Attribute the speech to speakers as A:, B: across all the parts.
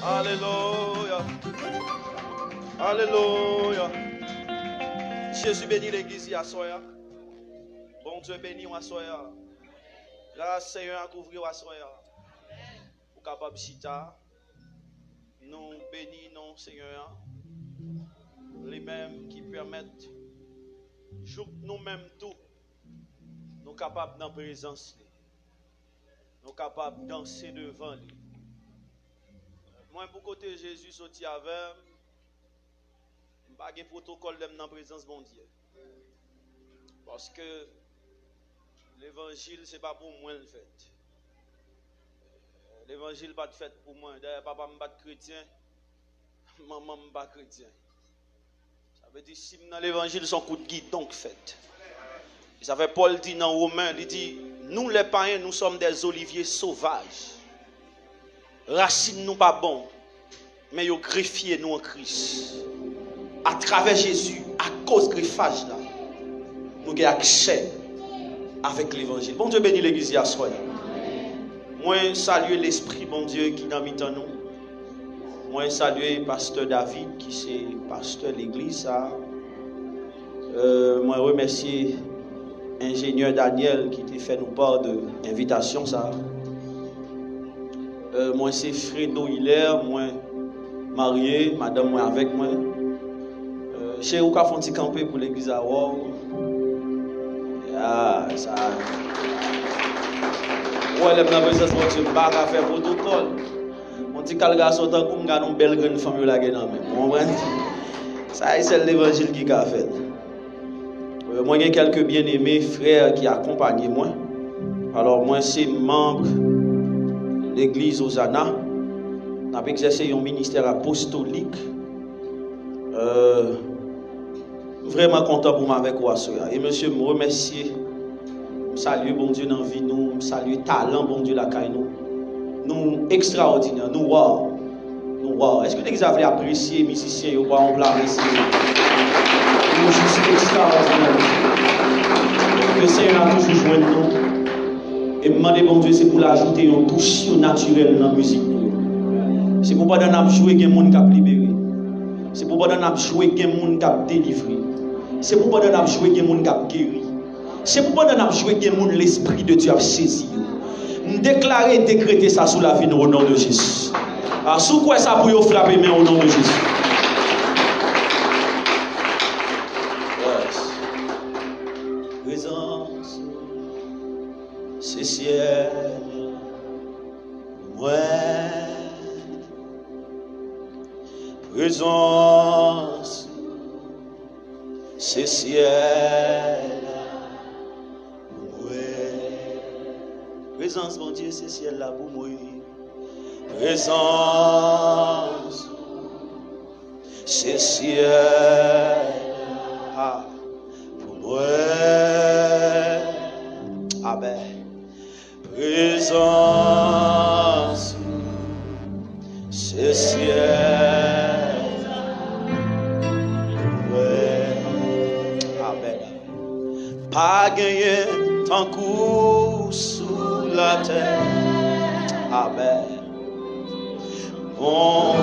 A: Alléluia. Alléluia. Jésus bénit l'église à soya. Bon Dieu bénit à soya. Grâce Seigneur à couvrir à soya. Pour capable chita. Nous bénissons Seigneur. Les mêmes qui permettent nous-mêmes tout. Nous capables dans la présence. Nous capables de danser devant lui. Moi, pour côté Jésus, sorti avec, je n'ai pas de protocole dans la présence de mon Dieu. Parce que l'évangile, ce n'est pas pour moi le fait. L'évangile n'est pas fait pour moi. D'ailleurs, papa n'est pas chrétien, maman n'est pas chrétien. Ça veut dire si dans l'évangile, son coup de guide, donc fait. Ça fait Paul dit dans Romains, il dit, nous les païens, nous sommes des oliviers sauvages. Racines nous pas bon, mais ils greffier nous en Christ. À travers Jésus, à cause de greffage là, nous avons accès avec l'évangile. Bon Dieu bénit l'église à soi. Moi salue l'esprit bon Dieu qui dans mi-temps nous. Moi salue pasteur David qui c'est pasteur de l'église. Moi remercier ingénieur Daniel qui t'a fait nous part de l'invitation ça. Moi c'est Fredo Hilaire, moi marié, madame moi avec moi. Chez vous qu'a fait camper pour l'église à Wow. Ah ça. Ouais, les présence de Dieu pas à faire protocole. On dit qu'al garçon tant qu'on gagne une belle grande famille là dedans même. Vous comprenez? Ça c'est l'évangile qui a fait. Moi j'ai quelques bien-aimés frères qui accompagnent moi. Alors moi c'est membre l'église Hosanna, nous avons exercé un ministère apostolique. Vraiment content pour moi avec vous. Et monsieur, me remercier. Salut bon Dieu dans la vie, nous saluer talent bon Dieu la caille nous. Nous extraordinaire, nous wow. Nous wow. Est-ce que l'église a apprécié les musiciens ou pas on l'a apprécié? Nous juste extraordinaire. Le Seigneur a toujours joint nous. Et demander bon Dieu, c'est pour l'ajouter une touche naturelle dans la musique. C'est pour pas donner jouer que monde cap libéré. C'est pour pas donner jouer que monde cap délivré. C'est pour pas donner jouer que monde cap guéri. C'est pour pas donner jouer que monde l'esprit de Dieu a saisi. Nous déclarer et décréter ça sous la vie au nom de Jésus. Alors sous quoi ça pour frapper mais au nom de Jésus. Présence c'est ciel, ouais. Présence, c'est ciel, ouais. Présence, mon Dieu, c'est ciel là pour moi. Présence, c'est ciel, ah, pour moi. Amen. Présence, c'est ciel, ouais. Amen. Pas gagné tant coup sous la terre. Amen. Bon,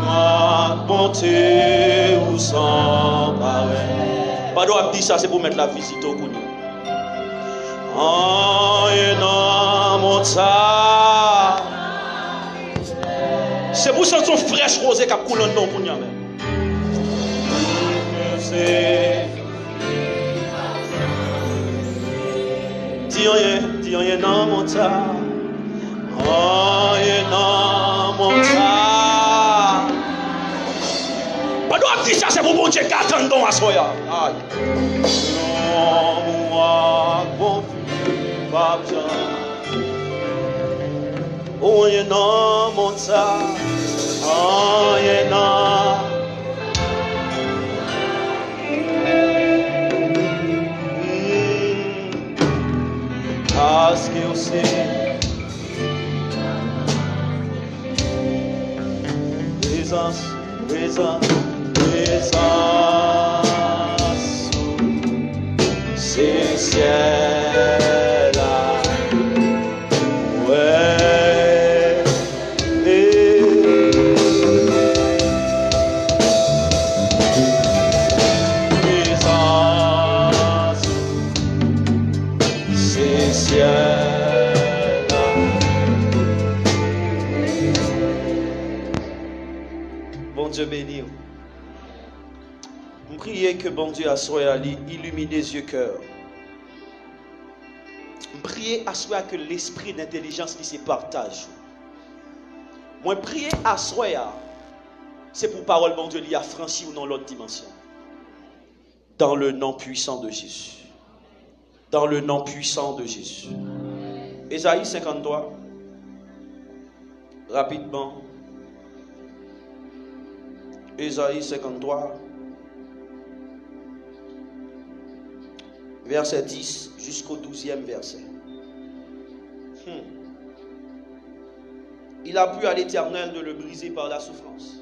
A: ma bonté ou sans pareil. Pas droit dire ça, c'est pour mettre la visite au bout. C'est pour ça que son fraîche rosée qui a coulé en nom pour nous. Dis rien dans mon tas. Rien dans mon tas. Pas droit dire ça, c'est pour bon Dieu qui attend dans la soya. Non, moi, bon. Oh, you know, Monta. Oh, you know. Parce que eu sei. Présence, présence, présence. C'est ciel. Ouais. Dieu béni. Je prie que bon Dieu a soya illumine les yeux cœur. Je prie à soya que l'esprit d'intelligence qui se partage. Moi prier à soya, c'est pour parole bon Dieu, il y a franchi ou non l'autre dimension. Dans le nom puissant de Jésus. Dans le nom puissant de Jésus. Ésaïe 53. Rapidement. Ésaïe 53. Verset 10 jusqu'au 12e verset. Il a plu à l'Éternel de le briser par la souffrance.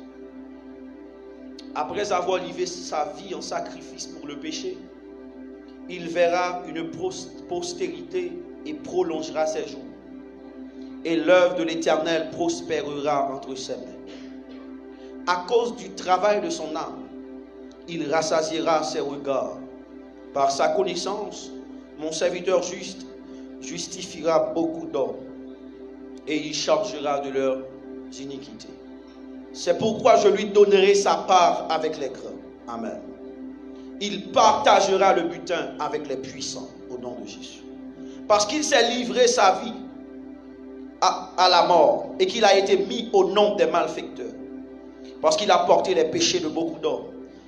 A: Après avoir livré sa vie en sacrifice pour le péché, il verra une postérité et prolongera ses jours. Et l'œuvre de l'Éternel prospérera entre ses mains. À cause du travail de son âme, il rassasiera ses regards. Par sa connaissance, mon serviteur juste justifiera beaucoup d'hommes et il chargera de leurs iniquités. C'est pourquoi je lui donnerai sa part avec les grands. Amen. Il partagera le butin avec les puissants au nom de Jésus. Parce qu'il s'est livré sa vie à la mort et qu'il a été mis au nombre des malfaiteurs. Parce qu'il a porté les péchés de beaucoup d'hommes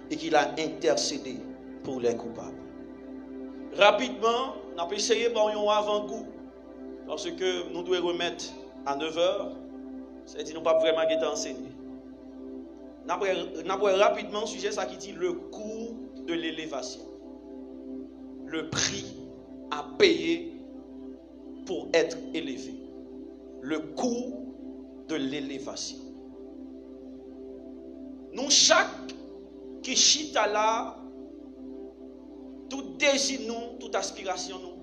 A: et qu'il a intercédé pour les coupables. Rapidement, on a essayé par un avant-goût. Parce que nous devons remettre à 9h. C'est-à-dire nous ne pouvons pas vraiment être enseignés. Nous avons rapidement un sujet ça qui dit le coût de l'élévation. Le prix à payer pour être élevé. Le coût de l'élévation. Nous, chaque qui chita là, tout désir nous, toute aspiration nous,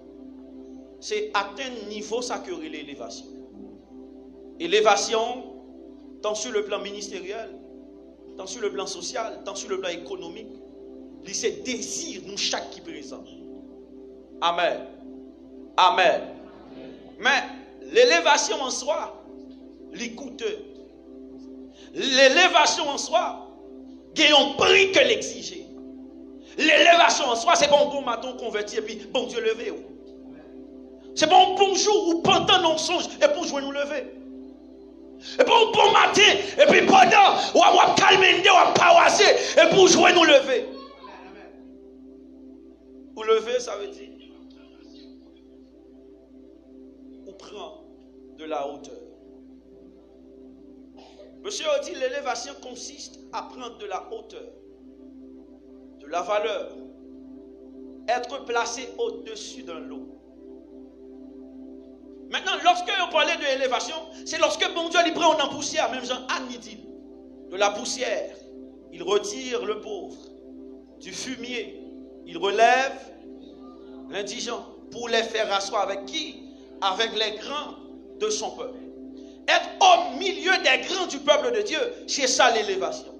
A: c'est atteindre niveau ça que l'élévation. Élévation, tant sur le plan ministériel, tant sur le plan social, tant sur le plan économique, c'est désir nous chaque qui présent. Amen. Amen. Mais l'élévation en soi, les coûteux. L'élévation en soi, il y a un prix que l'exiger. L'élévation en soi, c'est pas un bon matin converti et puis bon Dieu levé. C'est pas un bon jour ou pendant nos songes et pour jouer nous lever. Et pour un bon matin et puis pendant ou à calmer, ou à paroisser et pour jouer nous lever. Ou lever, ça veut dire ou prend de la hauteur. Monsieur a dit l'élévation consiste à prendre de la hauteur, de la valeur, être placé au-dessus d'un lot. Maintenant, lorsque on parlait de l'élévation, c'est lorsque bon Dieu lui prend en poussière, même Jean Anne dit, de la poussière, il retire le pauvre, du fumier, il relève l'indigent pour les faire asseoir avec qui? Avec les grands de son peuple. Être au milieu des grands du peuple de Dieu, c'est ça l'élévation.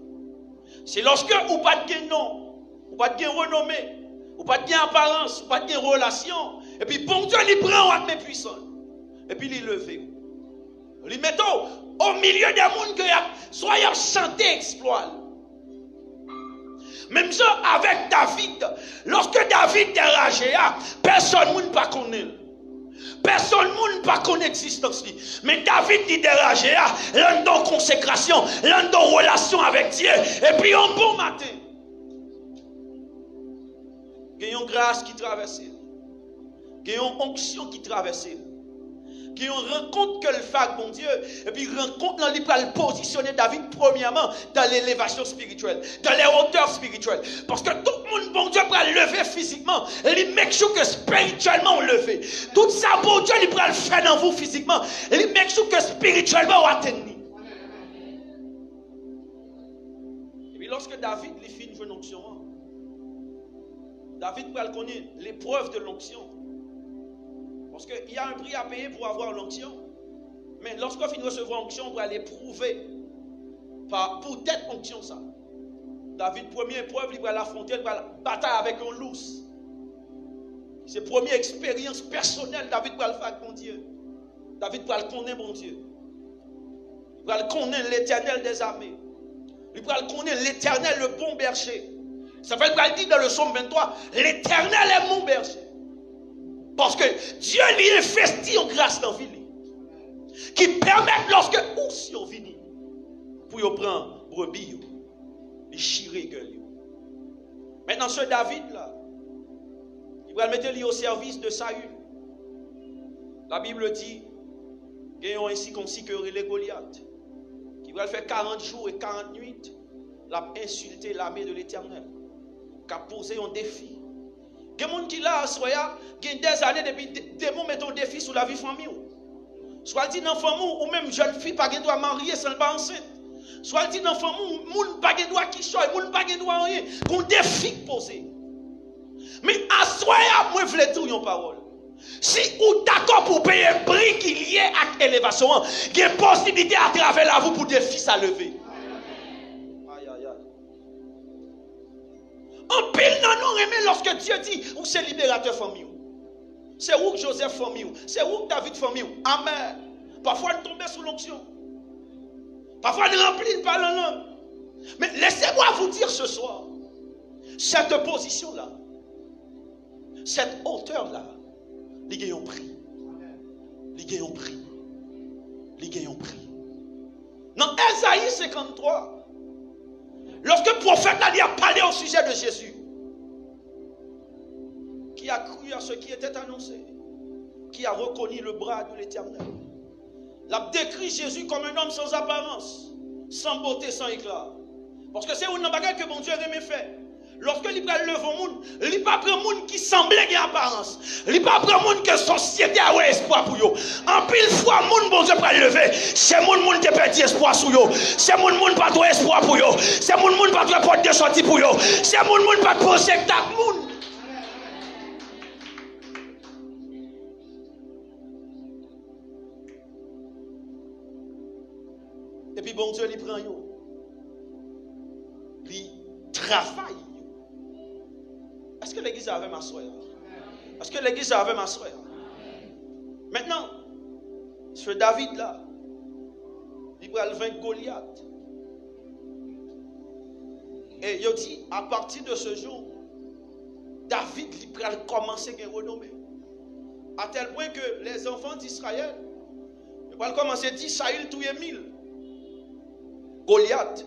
A: C'est lorsque ou pas de nom, ou pas de renommée, ou pas de apparence, ou pas de relation, et puis bon Dieu lui prend avec mes puissants, et puis il levé. Il met au milieu des mondes que soit il a chanté exploit. Même ça avec David, lorsque David dérageait, personne ne pas connaît. Personne ne pas connaît l'existence. Mais David dit dérageait, l'un de consécration, l'un de relation avec Dieu. Et puis un bon matin, il y a une grâce qui traverse. Il y a une onction qui traverse. Qui ont rencontre que le fait bon Dieu, et puis rencontre dans le positionner David premièrement dans l'élévation spirituelle, dans les hauteurs spirituelles. Parce que tout le monde, bon Dieu, peut le lever physiquement, il make sure que spirituellement on le fait. Tout ça, bon Dieu, il peut le faire dans vous physiquement, il make sure que spirituellement on atteint. Et puis lorsque David lui fait une onction, David peut connaître l'épreuve de l'onction. Parce qu'il y a un prix à payer pour avoir l'onction. Mais lorsqu'on finit de recevoir l'onction, on doit l'éprouver pour être onction ça. David, première épreuve, il va l'affronter, il va bataille avec un loup. C'est la première expérience personnelle, David va le faire avec mon Dieu. David va le connaître, mon Dieu. Il va le connaître, l'Éternel des armées. Il va connaître l'Éternel, le bon berger. Ça fait qu'il dit dans le psaume 23, l'Éternel est mon berger. Parce que Dieu lui investit en grâce dans la vie. Qui permet lorsque ou si on vient pour y prendre brebis, il chirer gueule. Maintenant ce David là, il va le mettre au service de Saül. La Bible dit, gagnons ainsi comme si que les Goliath, qui va faire 40 jours et 40 nuits, l'a insulté l'armée de l'Éternel, qui a posé un défi. Il y a des gens qui là, il y a des années depuis des mots mettent un défi sur la vie famille. Soit dit dans famille ou même jeune fille pas doit marier sans pas enceinte. Soit dit dans famille moun pas doit qui choy, moun pas doit rien, qu'on défi posé. Mais à soya moi vle tout yon parole. Si ou d'accord pour payer un prix qui lié à l'élévation, il y a une possibilité à travers la vous pour défi ça lever. Aïe aïe aïe. En pile nan nous remet lorsque Dieu dit ou c'est libérateur famille. C'est où que Joseph famille, c'est où que David famille. Amen. Parfois nous tombons sous l'onction. Parfois nous remplis par la langue. Mais laissez-moi vous dire ce soir, cette position-là, cette hauteur-là, les gagnants prix. Les gagnants prix. Les gagnants prix. Dans Ésaïe 53, lorsque le prophète a parlé au sujet de Jésus, qui a cru à ce qui était annoncé, qui a reconnu le bras de l'Éternel. L'a décrit Jésus comme un homme sans apparence, sans beauté, sans éclat. Parce que c'est une bagarre que mon Dieu aimait faire. Lorsque il prend le monde, il ne pas prendre monde qui semblait qu'il y a apparence. Il ne pas prendre monde que la société a espoir pour eux. En pile fois, monde bon Dieu prend lever. C'est monde qui perdu espoir sur eux. C'est monde pas trop espoir pour eux. C'est monde pas trop porte de sortie pour eux. C'est monde pas trop spectacle monde. Et puis bon Dieu, il prend yo. Il travaille. Est-ce que l'église avait ma soeur? Est-ce que l'église avait ma soeur? Maintenant, ce David là, il va le vaincre Goliath. Et il dit, à partir de ce jour, David il va commencer à renommer. À tel point que les enfants d'Israël, ils vont commencer à dire, Saül tué 1000. Goliath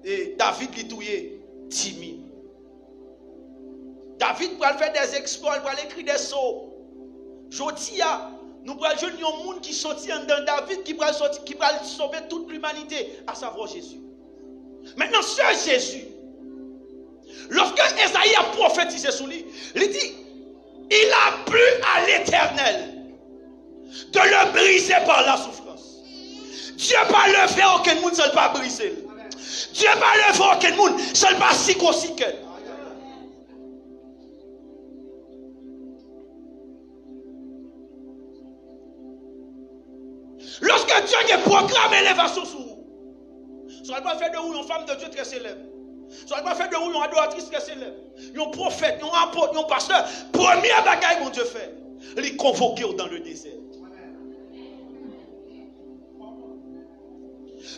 A: et David lui tué 10 000. David va faire des exploits, il va écrire des sauts. Jodia, nous allons jouer un monde qui sortit dans David, qui va sauver toute l'humanité, à savoir Jésus. Maintenant, ce Jésus, lorsque Esaïe a prophétisé sur lui, il dit, il a plu à l'Éternel de le briser par la souffrance. Dieu n'a pas le fait aucun monde, ça ne pas briser. Dieu n'a pas le fait aucun monde, ça ne pas psychosiquer. Lorsque Dieu a programmé l'élévation sur vous, ça ne va pas faire de vous une femme de Dieu très célèbre. Ça ne va pas faire de vous une adoratrice très célèbre. Un prophète, un apôtre, un pasteur. Première bagaille mon Dieu fait, les convoquer dans le désert.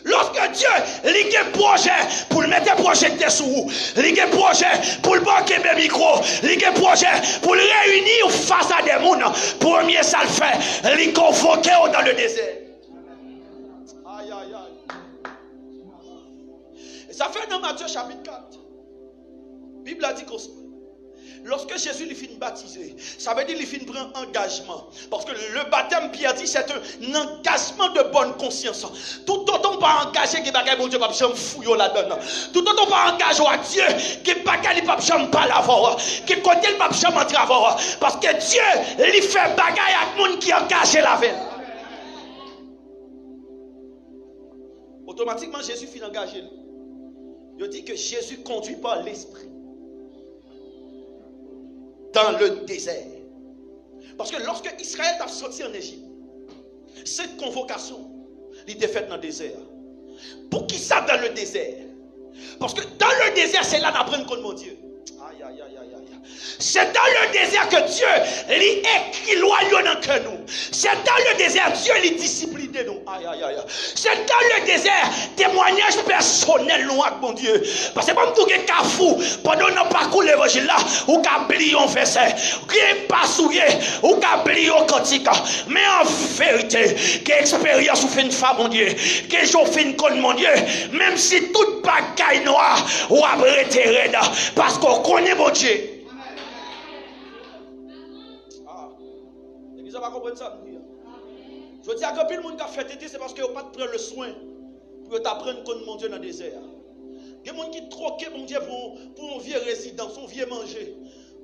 A: Lorsque Dieu a un projet pour le mettre projecteur sur vous, il a un projet pour le banquer mes micros, il a un projet pour le réunir face à des gens, premier ça le fait, il convoquer dans le désert. Aïe, aïe, aïe. Et ça fait dans Matthieu chapitre 4. La Bible a dit comme ça. Lorsque Jésus lui finit baptiser, ça veut dire qu'il finit prendre engagement. Parce que le baptême, Pierre dit, c'est un engagement de bonne conscience. Tout autant pas engagé que bagay bon Dieu pas jamais fouiller là-dedans. Tout autant pas engagé à Dieu que bagay pas jamais pas l'avoir. Que côté il pas jamais entrer avoir. Parce que Dieu lui fait bagay à monde qui engagé la veille. Automatiquement Jésus finit engagé. Il dit que Jésus conduit par l'esprit dans le désert. Parce que lorsque Israël a sorti en Égypte, cette convocation, il était faite dans le désert. Pour qui ça dans le désert? Parce que dans le désert, c'est là d'apprendre contre mon Dieu. Aïe, aïe, aïe, aïe, aïe. C'est dans le désert que Dieu lui écrit loi dans que nous. C'est dans le désert Dieu lui discipline nous. Aïe aïe aïe. C'est dans le désert témoignage personnel nous avec mon Dieu. Parce que comme tout est cafou pendant notre parcours l'évangile là, ou qu'a oublié un verset, qui est pas souillé, ou qu'a oublié un cantique. Mais en vérité, quelle expérience ou fait une femme mon Dieu, quel jour fait une conne mon Dieu, même si toute bagaille noire ou abrité raide parce qu'on connaît mon Dieu. L'église va comprendre ça. Je dis à que le monde qui a fait tété, c'est parce qu'il n'a pas pris le soin pour t'apprendre qu'on mon Dieu dans le désert. Il y a des gens qui troquent mon Dieu pour un vieux résident, son vieux manger.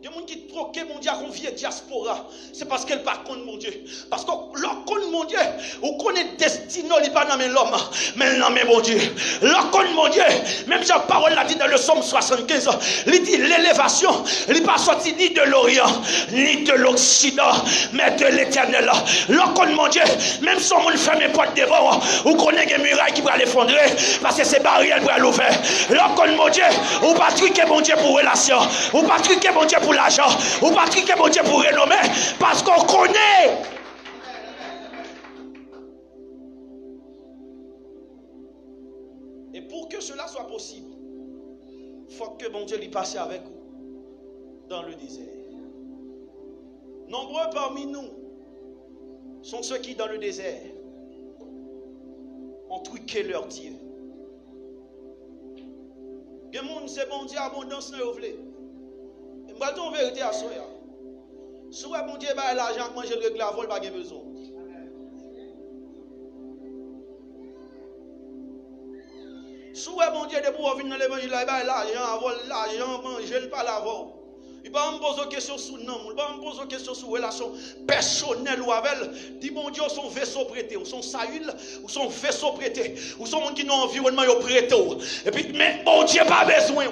A: Il y a des gens qui troquent mon Dieu pour un vieux diaspora. C'est parce qu'elle pas contre mon Dieu. Parce que l'on connaît mon Dieu, on connaît destinée, il n'est pas dans l'homme, mais dans mon Dieu. L'on connaît mon Dieu, même Jean Parole l'a dit dans le psaume 75, il dit l'élévation, il n'est pas sorti ni de l'Orient, ni de l'Occident, mais de l'Éternel. L'on connaît mon Dieu, même si on ferme les portes devant, on connaît des murailles qui vont l'effondrer, parce que ces barrières vont l'ouvrir. L'on connaît mon Dieu, on pas truquer mon Dieu pour relation, on pas truquer mon Dieu pour l'argent, ou pas truquer mon Dieu pour renommer, parce qu'on connaît. Et pour que cela soit possible, il faut que mon Dieu lui passe avec vous dans le désert. Nombreux parmi nous sont ceux qui dans le désert ont truqué leur Dieu. Le monde c'est bon Dieu abondance dans le vle. Je vais dire vérité à soi. Si vous avez Dieu l'argent, manger le glavol, pas besoin. Si vous avez Dieu de pouvoir venir dans l'évangile, l'argent, manger, pas l'avoir. Il ne va pas me poser des questions sur nous, il ne va pas me poser des questions sur relation personnelle ou avec elle. Dis mon Dieu, son vaisseau prêté, ou son Saül, ou son vaisseau prêté, ou son monde qui n'a environnement prêté. Et puis, mais mon Dieu, pas besoin.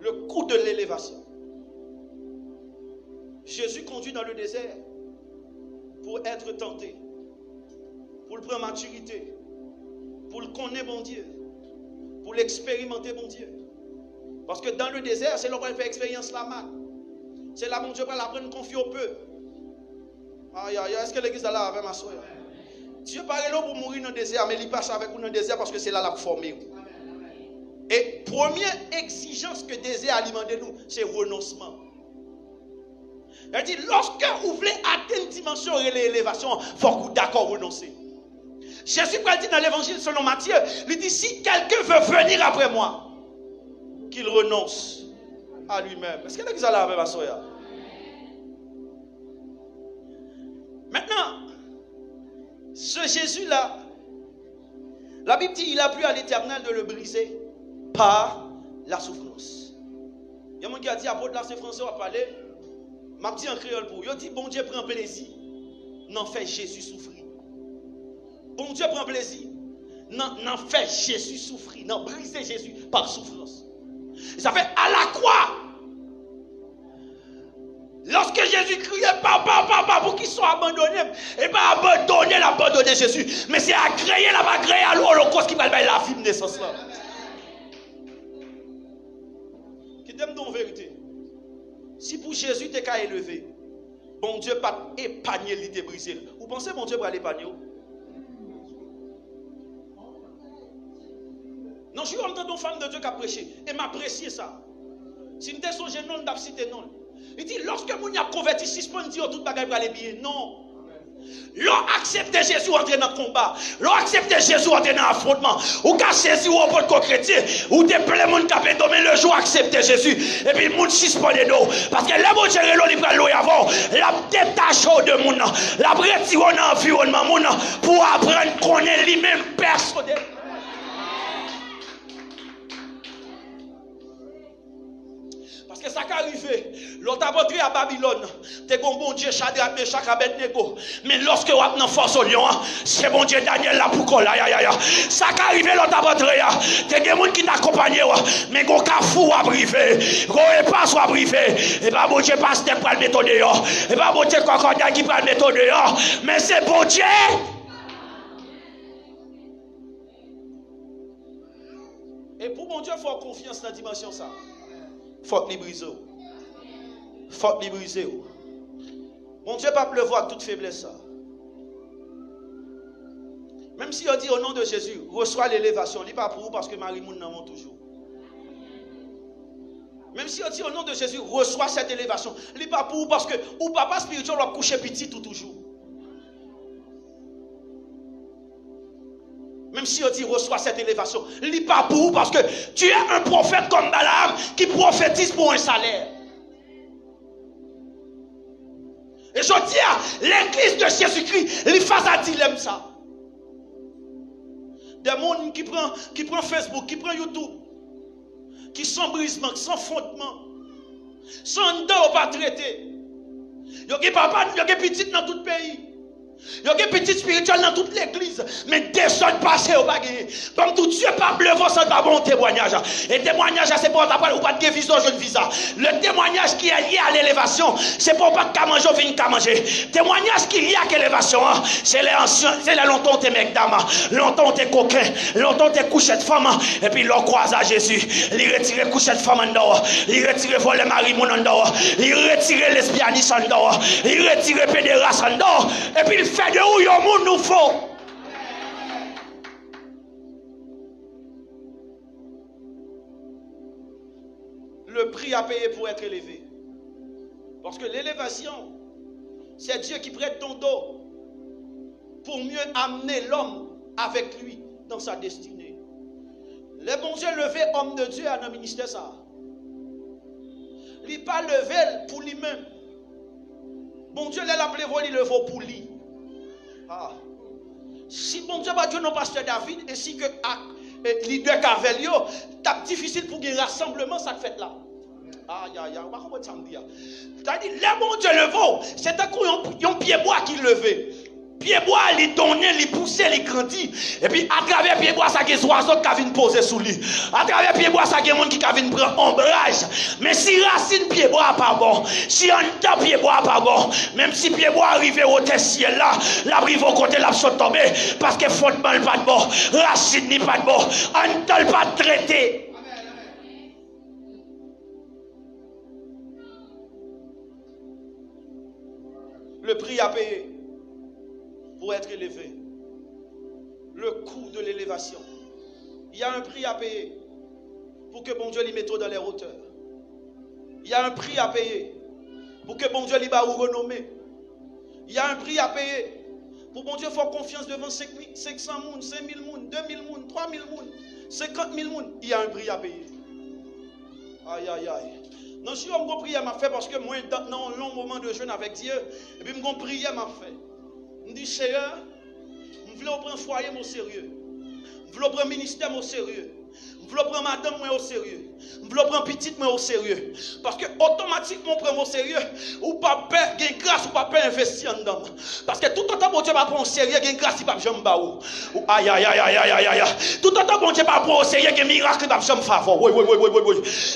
A: Le coup de l'élévation. Jésus conduit dans le désert pour être tenté, pour le prendre maturité, pour le connaître bon Dieu, pour l'expérimenter bon Dieu. Parce que dans le désert, c'est là qu'on fait expérience là-bas. C'est là mon Dieu va l'apprendre confier au peu. Aïe aïe, est-ce que l'église est là avec ma soeur? Dieu parle là pour mourir dans le désert, mais il passe avec vous dans le désert parce que c'est là la formé. Et première exigence que désir alimente nous, c'est renoncement. Il dit, lorsque vous voulez atteindre une dimension de l'élévation, il faut que vous d'accord renoncer. Jésus dit dans l'évangile selon Matthieu, il dit, si quelqu'un veut venir après moi, qu'il renonce à lui-même. Est-ce que l'église est là avec ma soeur? Maintenant, ce Jésus-là, la Bible dit, il a plu à l'Éternel de le briser par la souffrance. Il y a un monde qui a dit, apôtre là, c'est français, on va parler. M'a dit en créole pour. Il dit, bon Dieu prend plaisir. N'en fait Jésus souffrir. Bon Dieu prend plaisir. N'en fait Jésus souffrir. N'en briser Jésus par souffrance. Et ça fait à la croix. Lorsque Jésus criait, papa, pour qu'il soit abandonné, et pas abandonner Jésus. Mais c'est à créer à l'Holocauste qui va le la vie de naissance là. En vérité, si pour Jésus t'es qu'à élever, bon Dieu pas épargner l'idée brisée. Vous pensez bon Dieu va l'épargner? Non, je suis en train d'une femme de Dieu qui a prêché et m'apprécier ça. Si nous sommes songé non, nous avons cité non. Il dit lorsque vous avez converti, si vous dire tout bagage pour aller bien, non. L'on accepte Jésus entrer dans le combat. L'on accepte Jésus entrer dans l'affrontement. Ou qu'à Jésus ou au pot concrétisé. Ou des plein de monde qui a domé le jour accepter Jésus. Et puis le monde suspend les dos. Parce que les gens qui ont l'eau avant, la détache de monde. La retire dans l'environnement pour apprendre qu'on est lui-même personnel. Parce que ça qui arrivé, l'autre a montré à Babylone, t'es bon Dieu, Shadrach, Meshach, Abednego. Mais lorsque vous êtes dans force au lion, c'est bon Dieu Daniel là pour coller. Ça qui arrivé, l'autre a montré, t'es des gens qui t'accompagnent, mais qu'on cafou à briver, qu'on passe à briver. Et pas bon Dieu, pasteur pour le mettre dehors. Et pas bon Dieu, coconia qui peut le mettre dehors. Mais c'est bon Dieu. Et pour mon Dieu, il faut confiance dans la dimension ça. Il faut que briser. Il faut que briser. Mon Dieu, pas le voir toute faiblesse ça. Même si on dit au nom de Jésus, reçois l'élévation, il n'est pas pour vous parce que Marie-Moun n'en monte toujours. Même si on dit au nom de Jésus, reçois cette élévation, il n'est pas pour vous parce que ou papa spirituel doit coucher petit tout toujours. Même si on dit reçois cette élévation, il n'est pas pour vous parce que tu es un prophète comme Balaam qui prophétise pour un salaire. Et je dis à l'église de Jésus-Christ, il face à dilemme ça. Des gens qui prend Facebook, qui prend YouTube, qui sans brisement, sans fondement, sans dents pas traité. Il y a des papa, il y a des petites dans tout le pays. Il y a des petites spirituelles dans toute l'église. Mais des choses passées au bagage. Comme tout Dieu pas bleu, ça pas bon témoignage. Et témoignage, c'est pour pas ou pas de visa, je ne visa. Le témoignage qui est lié à l'élévation, c'est pour pas qu'à manger, venir qu'à manger. Témoignage qui est lié à l'élévation, c'est les anciens, c'est les longtemps t'es mec d'âme, longtemps t'es coquin, longtemps t'es couché de femme, et puis l'on croise à Jésus. Il retire couché de femme en dehors, il retire voler mari mon en dehors, il retire lesbianisme en dehors, il retire pédérasse en dehors, et puis il fait de où yon moun nous faut. Le prix à payer pour être élevé. Parce que l'élévation, c'est Dieu qui prête ton dos pour mieux amener l'homme avec lui dans sa destinée. Les bons Dieu levé homme de Dieu à notre ministère ça. Il n'est pas levé pour lui-même. Bon Dieu l'a appelé il le vaut pour lui. Ah. Si bon Dieu va Dieu non pasteur David ainsi que leader Carvelio, c'est difficile pour un rassemblement ça fait là. Aïe aïe aïe, on va comprendre ça me dire. C'est-à-dire les bon Dieu le vaut, c'est un coup un pied bois qui levé. Pied bois, il donne, il pousse, il grandit. Et puis, à travers pied bois, ça, il y a des oiseaux qui viennent poser sous lui. À travers pied bois, ça, il y a des gens qui viennent prendre ombrage. Mais si racine pied bois pas bon, si en temps pied bois pas bon, même si pied bois arrive au ciel là, la arrive au côté, la saute tomber, parce que fondement pas de bon, racine n'est pas de bon, en temps pas traité. Le prix à payer pour être élevé. Le coût de l'élévation. Il y a un prix à payer pour que bon Dieu lui mette dans les hauteurs. Il y a un prix à payer pour que bon Dieu lui ba ou renommé. Il y a un prix à payer pour bon Dieu faire confiance devant 500 personnes, 5000 personnes, 2000 personnes, 3000 personnes, 50 000 personnes. Il y a un prix à payer. Aïe aïe aïe. Non, si on me prière m'a fait parce que moi dans un long moment de jeûne avec Dieu et puis me prière m'a fait. Je dis, Seigneur, je veux prendre foyer au sérieux. Je veux prendre ministère au sérieux. Je veux prendre madame au sérieux. Je veux prendre petite au sérieux. Parce que automatiquement, on prend au sérieux. Ou pas peur, il y a grâce, ou pas peur investir en dedans. Parce que tout le temps, bon Dieu va prendre au sérieux, il y a grâce, il va pas jamais baou. Aïe, aïe, aïe, aïe, aïe, aïe, aïe. Tout le temps, bon Dieu va prendre au sérieux, il y a miracle, il va jamais favor. Oui.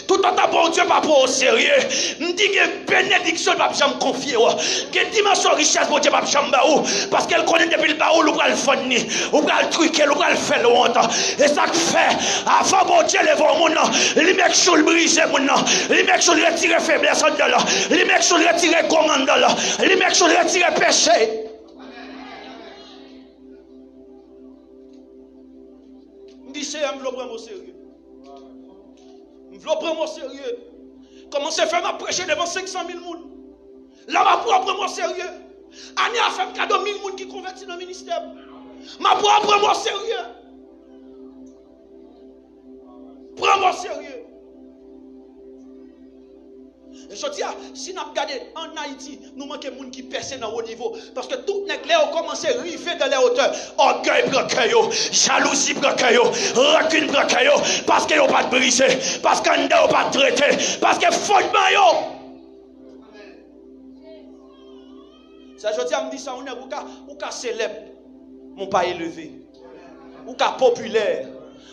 A: Tout le temps, bon Dieu va prendre au sérieux. Je dis que bénédiction, il va jamais confier. Que dimension richesse, bon Dieu va jamais baou. Parce qu'elle connaît depuis le baou, ou va le fonner, ou va le truquer, ou va le faire longtemps. Et ça fait, avant bon Dieu, les vents, mon nom, les mecs sur le brisé, mon nom, les mecs sur le retirer faiblesse en là, les mecs sur le retirer commande là, les mecs sur le retirer péché. Je dis, c'est un prendre au sérieux. Je veux prendre au sérieux. Comment c'est fait ma prêcher devant 500 000 personnes? Là, je vais prendre au sérieux. Année a fait cadeau 1000 personnes qui convertissent dans le ministère. Je vais prendre au sérieux. Prends-moi sérieux. Et je dis, si nous regardons en Haïti, nous manquons de gens qui percent dans haut niveau. Parce que tout les ont commencé à river dans les hauteurs. Orgueil prend cœur, jalousie prend cœur, rancune prend cœur. Parce qu'ils n'ont pas de brisé, parce qu'ils n'ont pas de traité, parce qu'ils font de maillot. Ça, je dis, on me dit ça, ou qu'à célèbre, mon pas élevé, ou qu'à populaire.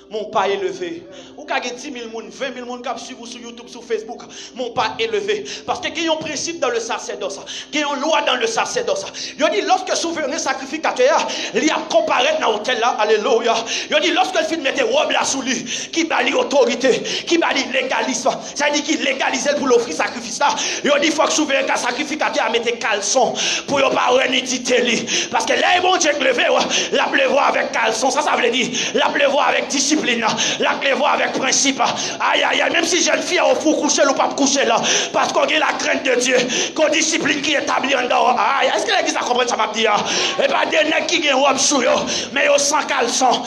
A: Mon pas élevé. Ou ka gen 10 000 moun, 20 000 moun qui suivent sur YouTube, sur Facebook. Mon pas élevé. Parce que il y a un principe dans le sacerdoce. Il y a une loi dans le sacerdoce. Il dit lorsque souverain sacrificateur, il a comparé dans l'hôtel là. Alléluia. Il dit lorsque le film mettait robe là sous lui, qui bali autorité, qui bali légalisme. Ça dit qu'il légalise pour l'offrir sacrifice là. Il dit il faut que souverain sacrificateur mette caleçon pour ne pas reniter lui. Parce que là, bon Dieu levé, la pleuvoir avec caleçon. Ça veut dire la pleuvoir avec discipline. La pleuvoir avec principe. Aïe aïe aïe, même si jeune fille au fou coucher ou pas coucher là, parce qu'on a la crainte de Dieu, qu'on discipline qui est établie en dehors. Aïe, est-ce que l'église a compris ça m'a dit? Et pas des nègres qui ont robe sous eux, mais ils sans caleçon,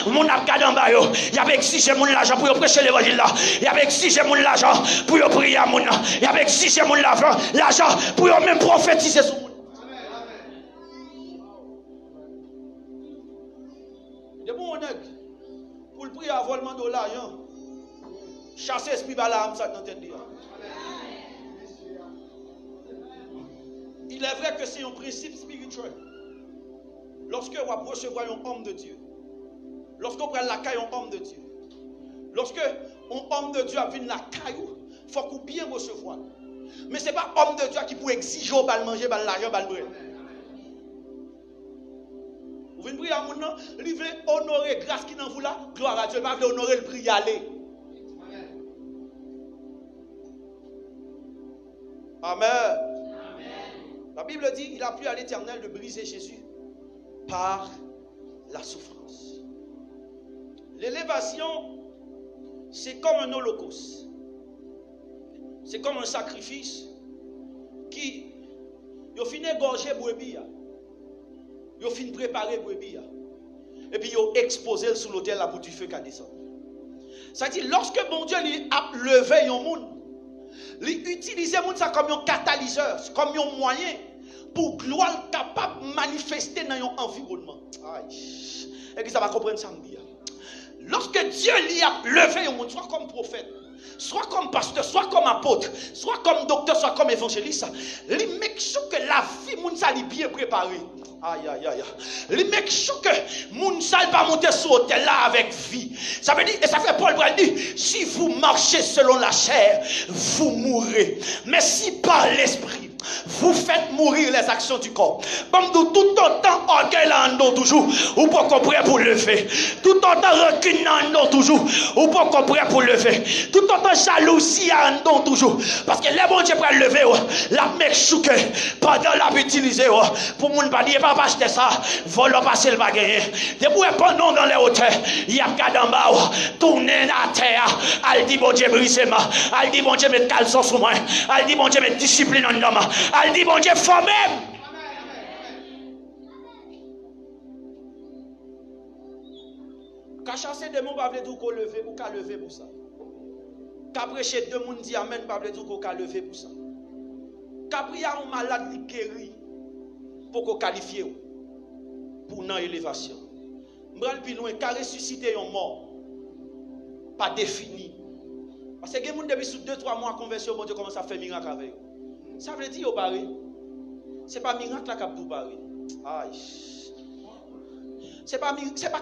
A: mon a regardé en bas, il y avait exigé mon l'argent pour prêcher l'évangile là, il y avait exigé mon l'argent pour prier à mon, il y avait exigé mon l'argent pour même prophétiser sur mon. De bon honnête, pour le prix à volement de l'argent, chasser l'esprit par l'âme, ça dans tête. Il est vrai que c'est un principe spirituel. Lorsque vous recevez un homme de Dieu, lorsque vous prenez la caille un homme de Dieu, lorsque un homme de Dieu a vu la caillou, il faut qu'on bien recevoir. Mais ce n'est pas homme de Dieu qui peut exiger au bal manger, bal l'argent, bal brûler. Vous venez prier à mon nom, il veut honorer grâce qui dans vous là, gloire à Dieu, il va honorer le prix aller. Amen. La Bible dit, il a plu à l'Éternel de briser Jésus par la souffrance. L'élévation, c'est comme un holocauste. C'est comme un sacrifice qui, il finit égorger brebis. Ils ont fini préparer brebis. Et puis ils ont exposé sous l'autel la bout du feu qui a descendu. Ça dit, lorsque mon Dieu lui a levé un monde, il utilise le monde comme un catalyseur, comme un moyen pour gloire capable de manifester dans un environnement. Et que ça va comprendre ça. Lorsque Dieu lui a levé un monde, soit comme prophète, soit comme pasteur, soit comme apôtre, soit comme docteur, soit comme évangéliste, il make sure que la vie moun sa li bien préparée. Aïe aïe aïe. Il make sure que moun sa pas monter sur l'autel là avec vie. Ça veut dire, et ça fait Paul dit, si vous marchez selon la chair, vous mourrez. Mais si par l'esprit, vous faites mourir les actions du corps. Tout autant orgueil là en toujours, ou pas qu'on prêt pour lever. Tout autant rancune en toujours, ou pas qu'on prêt pour lever. Tout autant jalousie en toujours. Parce que les bons Dieu pour lever, la mec chouque, pendant la utiliser, pour moun pas dire, pas acheter ça, voler passer le bagage. Depuis pendant dans les hauteurs, il y a gardé en bas, tourner à terre, elle dit bon Dieu brisez-moi, elle dit bon Dieu mettre caleçon sur moi, elle dit bon Dieu mettre discipline en homme. Elle dit bon Dieu faut même. Quand chasser des mots, pas veut dire qu'on lever ou qu'à lever pour ça. Quand prêcher deux monde dit amen, pas veut dire qu'on qu'à lever pour ça. Quand prier un malade qui guérit pour qu'on qualifie pour une élévation. M'bral plus loin, qu'à ressusciter un mort pas défini. Parce que les gens depuis 2-3 mois conversion, bon Dieu commence à faire miracle avec eux. Ça veut dire au barré. C'est pas miracle là qu'a tout barré. Aïe. C'est pas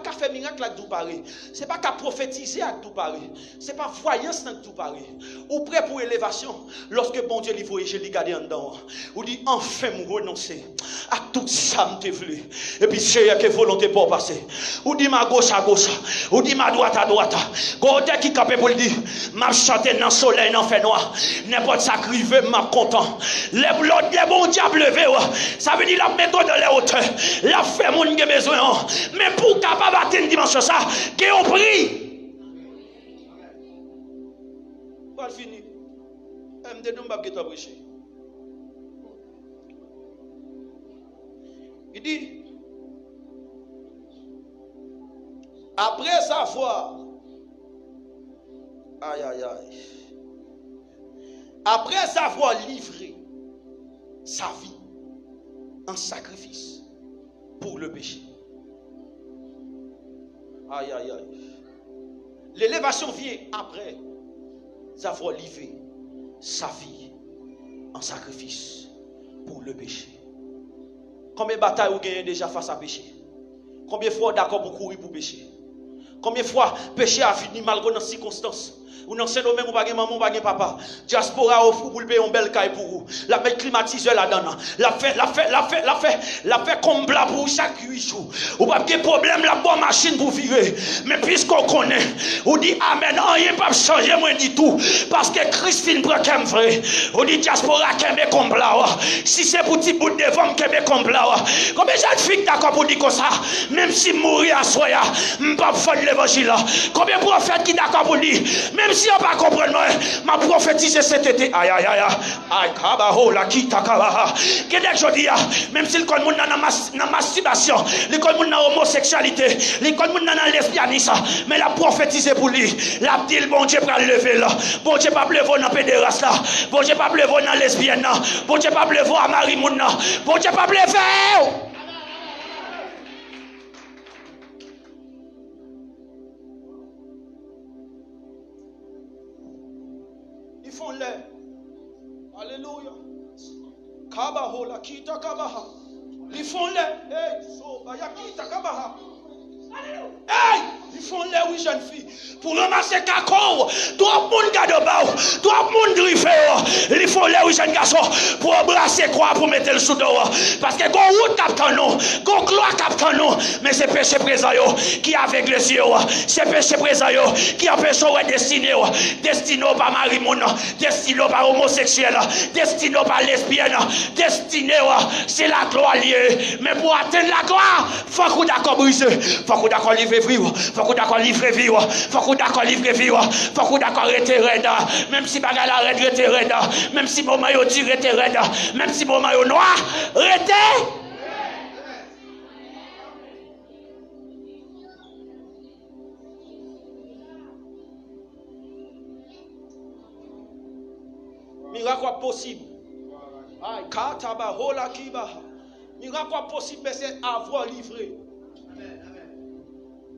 A: qu'à faire miracle là tout barré. C'est pas qu'à prophétiser à tout barré. C'est pas voyance dans tout barré. Ou prêt pour élévation lorsque bon Dieu lui voyait, je l'ai gardé en dedans. Ou dit enfin me renoncer à tout ça me voulu. Et puis c'est que volonté pour passer. Ou dit ma gauche à gauche. Ou dit ma droite à droite. Côté qui capé pour le dire, m'a chanté dans le soleil dans fait noir. N'importe ça crive m'a content. Les bons diables levé, ça veut dire la méthode dans les hauteurs. La fait mon besoin. Mais pour capable atteindre dimension ça, qui ont pris. Pas fini. MD nous pas qui t'a prêché. Il dit après savoir aïe aïe aïe. Après avoir livré sa vie en sacrifice pour le péché. Aïe, aïe, aïe. L'élévation vient après avoir livré sa vie en sacrifice pour le péché. Combien de batailles vous gagnez déjà face à péché? Combien de fois d'accord pour courir pour péché? Combien de fois péché a fini mal dans les circonstances? Ou non, c'est nous-mêmes, ou pas maman, ou pas papa. Diaspora offre pour le payer un bel caille pour vous. La mettre climatiseur là-dedans. La fait comme blanc pour chaque 8 jours. Ou pas de problème, la bonne machine pour virer. Mais puisqu'on connaît, ou dit amen, rien pas changer, moi dit tout. Parce que Christine prend qu'un vrai. Ou dit diaspora qu'un comme blanc. Si c'est pour petit bout de femme qu'un comme blanc. Combien de jeunes filles d'accord pour dire comme ça? Même si mourir à soi, je ne peux pas faire l'évangile. Combien de prophètes qui d'accord pour dire? Même si on ne peut pas comprendre, ma prophétisé cet été. Aïe, aïe, aïe, aïe, kabaho, la kita kabaha. Qu'est-ce que je dis? Même si le monde dans la masturbation, le monde dans l'homosexualité, le monde dans le lesbianisme, mais la prophétisé pour lui. La dit, bon Dieu, pour lever là. Bon Dieu, pas lever dans la pédéraste là. Bon Dieu, pas lever dans la lesbienne là. Bon Dieu, pas lever à Marie-Moun là. Bon Dieu, pas lever. Ils font l'air. Alléluia. Kabaho la kita kabaha. Ils font l'air. Hey, so ba ya kita kabaha. Hey, ils font l'air, oui, jeune fille. Pour ramasser cacao, tout le monde garde au bas, tout le monde griffe. Ils font l'air, oui, jeune garçon. Pour embrasser quoi, pour mettre le sous dehors. Parce que gon route capte nous, gon gloire capte nous. Mais c'est péché présent qui avec les yeux. C'est péché présent qui empêche de destiner. Destiné par Marie-Moun, destiné par homosexuel, destiné par lesbienne, destiné, c'est la gloire liée. Mais pour atteindre la gloire, il faut qu'on d'accord briser. Faut qu'on d'accord livrer vivre. Faut qu'on d'accord livrer vivre. Faut qu'on d'accord livrer vivre. Faut qu'on d'accord rester raide. Même si bagarre la raide rester raide. Même si mon maillot tire rester raide. Même si mon maillot noir rester. Miracle possible. Aïe, kataba hola kiba. Miracle possible, mais c'est avoir livré.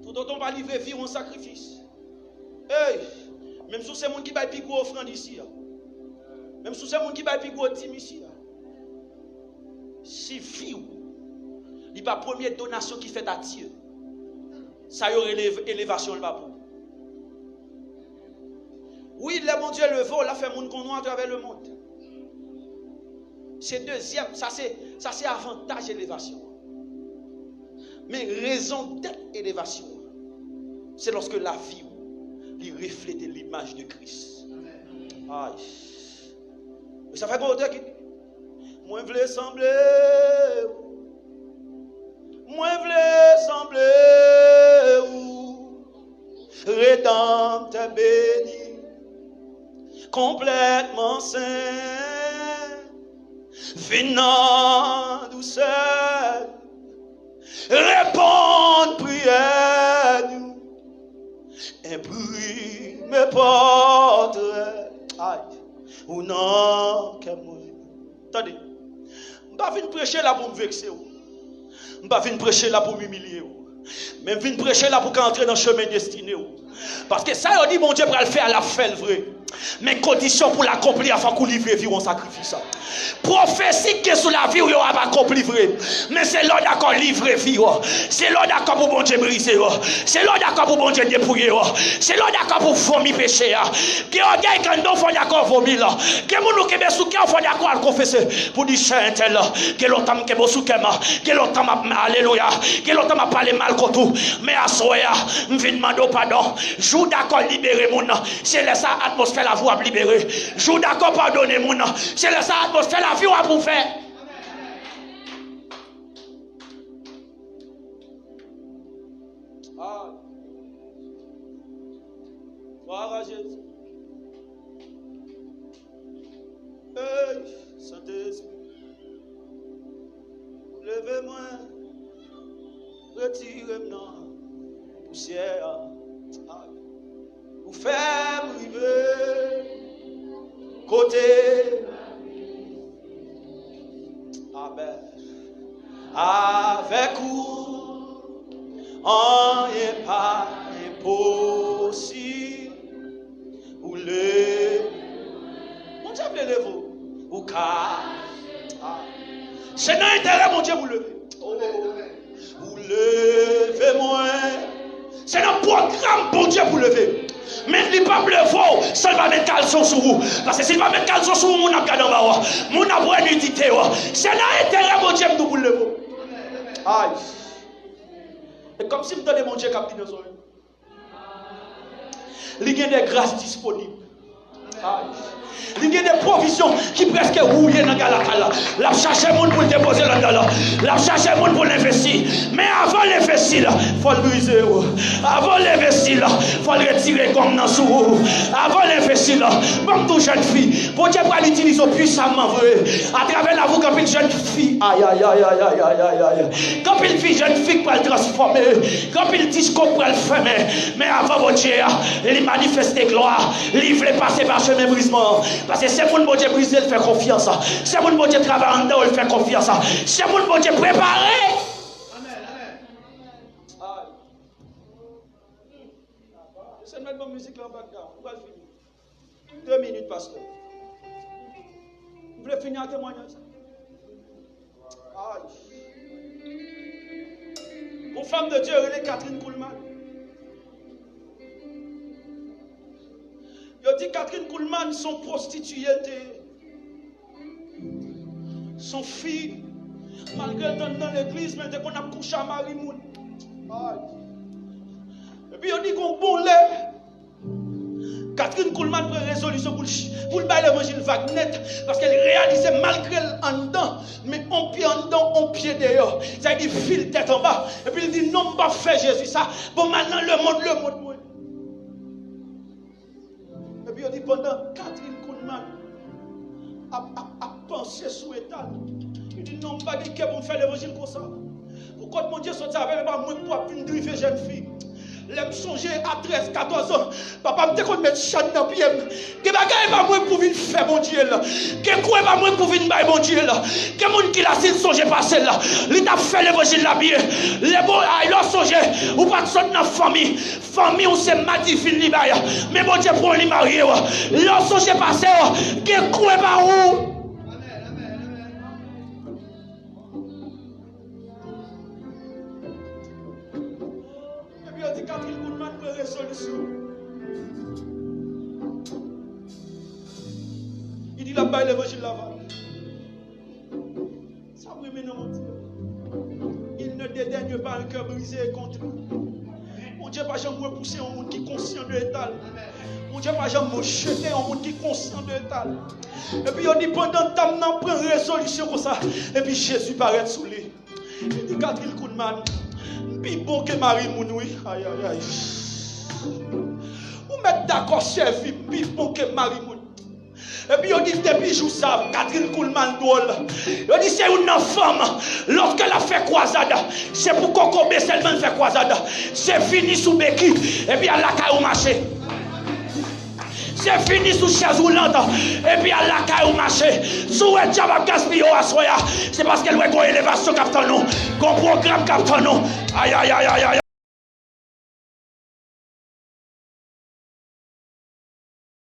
A: Tout autant va livrer vivre en sacrifice. Hey, même si c'est monde qui va plus gros offrande ici. Même si c'est monde qui va plus gros dîme ici. Si vie, il n'y a pas première donation qui fait à Dieu. Ça y aurait élévation là pour. Oui, le bon Dieu le vaut, l'a fait monde qu'on a à travers le monde. C'est deuxième, ça c'est avantage élévation. Mais raison d'être élévation, c'est lorsque la vie lui reflète l'image de Christ. Aïe. Ça fait quoi qui dit? Moi je veux sembler. Moi je veux sembler. Rédempteur béni. Complètement saint. Venant douceur. Répondre prière nous. Un bruit me porterait. Aïe. Ou non, que moi. Attendez. Je ne vais pas venir prêcher là pour me vexer. Je ne vais pas venir prêcher là pour m'humilier. Mais je viens prêcher là pour qu'entrer dans le chemin destiné. Parce que ça, on dit, mon Dieu, pour le faire, la fait vrai. Mais condition pour l'accomplir, il faut qu'on livre vie en sacrifice. Prophétie qui est sur la vie, on va accomplir vrai. Mais c'est là d'accord livrer vie. C'est là d'accord pour mon Dieu briser. C'est là d'accord pour mon Dieu dépouiller. C'est là d'accord pour vomir péché. Qui regarde quand on fait d'accord vomir là. Qui nous qui sous qui on fait d'accord à confesser pour dire saint tel là. Qui longtemps qui sous qui qui longtemps alléluia. Qui longtemps m'a parlé mal contre tout. Mais à soya, me viens demander pardon. Joue d'accord libérer mon nom. C'est là ça atmosphère la vie à libérer. Joue d'accord pardonner mon nom. C'est là ça atmosphère la vie à pour faire. Ah. Gloire à Jésus. Hey, Saint-Esprit. Levez-moi. Retirez-moi. Poussière. Vous faites briver. Côté. Amen. Avec vous, on n'est pas impossible. Vous levez. Mon Dieu, levez-vous. Vous cachez. C'est dans l'intérêt, mon Dieu, vous levez. Oh. Vous levez-moi. C'est dans programme pour Dieu pour lever. Mais il ne pas lever, ça va mettre caleçon sur vous. Parce que s'il va mettre caleçon sur vous, mon ap gade en bas, mon ap wè nudité. C'est là intérêt mon Dieu pour lever. Aïe. Et comme si je me donnais mon Dieu qui a dit dans son. Il y a des grâces disponibles. Il y a des provisions qui presque rouillent dans la la chercher le monde pour le déposer là-dedans. La chercher le monde pour l'investir. Mais avant l'investir, il faut le briser. Avant l'investir, il faut le retirer comme dans sous. Avant l'investir, comme toute jeune fille, pour Dieu pour l'utiliser puissamment à travers la vous quand une jeune fille. Aïe aïe aïe aïe aïe aïe aïe. Quand une fille jeune fille pour le transformer, quand une disco pour le fermer. Mais avant mon Dieu, il manifeste gloire. Il voulait passer par chemin brisement. Parce que c'est pour le bon Dieu brisé, il fait confiance. C'est pour le bon Dieu travailler en dedans, il fait confiance. C'est pour le bon Dieu préparer. Amen. C'est une bonne musique là en background. On va finir. 2 minutes, pasteur. Vous voulez finir un témoignage? Une femme de Dieu, elle est Catherine Kuhlman. Il dit Catherine Kuhlman, son prostituée, son fille, malgré dans l'église, mais dès qu'on a couché à Marie-Moun. Et puis il dit qu'on bon lait. Catherine Kuhlman prend résolution pour le bail l'évangile vague net, parce qu'elle réalisait malgré en dedans, mais on pied en dedans, on pied dehors. Ça veut dire fil tête en bas. Et puis il dit non, pas faire Jésus ça. Bon maintenant le monde. Et puis on dit pendant Catherine Kuhlman a pensé sous état. Il dit non, pas dire que vous faire l'évangile comme ça. Pourquoi mon Dieu sorti avec moi pour une driver jeune fille? L'aime songer à 13, 14 ans. Papa me dit qu'on met chat dans le pied. Que bagaille pas moi pour venir faire mon Dieu là. Que quoi pas moi pour venir bailler mon Dieu là. Que mon qui l'a s'il songe passer là. Il t'a fait l'évangile là bien. Les bons il a songé ou pas de son dans famille. Famille où c'est magnifique li baille. Mais mon Dieu pour lui marier. L'on songe passer. Que quoi pas où. Catherine Kuhlman prend résolution. Il dit là-bas l'évangile là-bas. Ça me met dans mon Dieu. Il ne dédaigne pas un cœur brisé et contrit. Mon Dieu pas jamais repousser un monde qui est conscient de l'étal. Mon Dieu pas jamais jeter un monde qui est conscient de l'étal. Et puis on dit pendant que tu prend résolution comme ça. Et puis Jésus paraît sous lui. Il dit Catherine Kuhlman. Puis bon que Marie Mounoui, aïe aïe aïe. Vous mettez d'accord, servi, puis bon que Marie Mounoui. Et puis on dit depuis jour ça, Catherine Kuhlman drôle. On dit c'est une femme, lorsqu'elle a fait croisade, c'est pour Kokobé seulement fait croisade. C'est fini sous Béki, et puis à la caille au marché. C'est fini sous chaise roulante, et puis à la caille au marché. Sous un diable gaspillé à soya, c'est parce qu'elle a une élévation captain nous, qu'on programme captain nous. Aïe aïe aïe aïe aïe.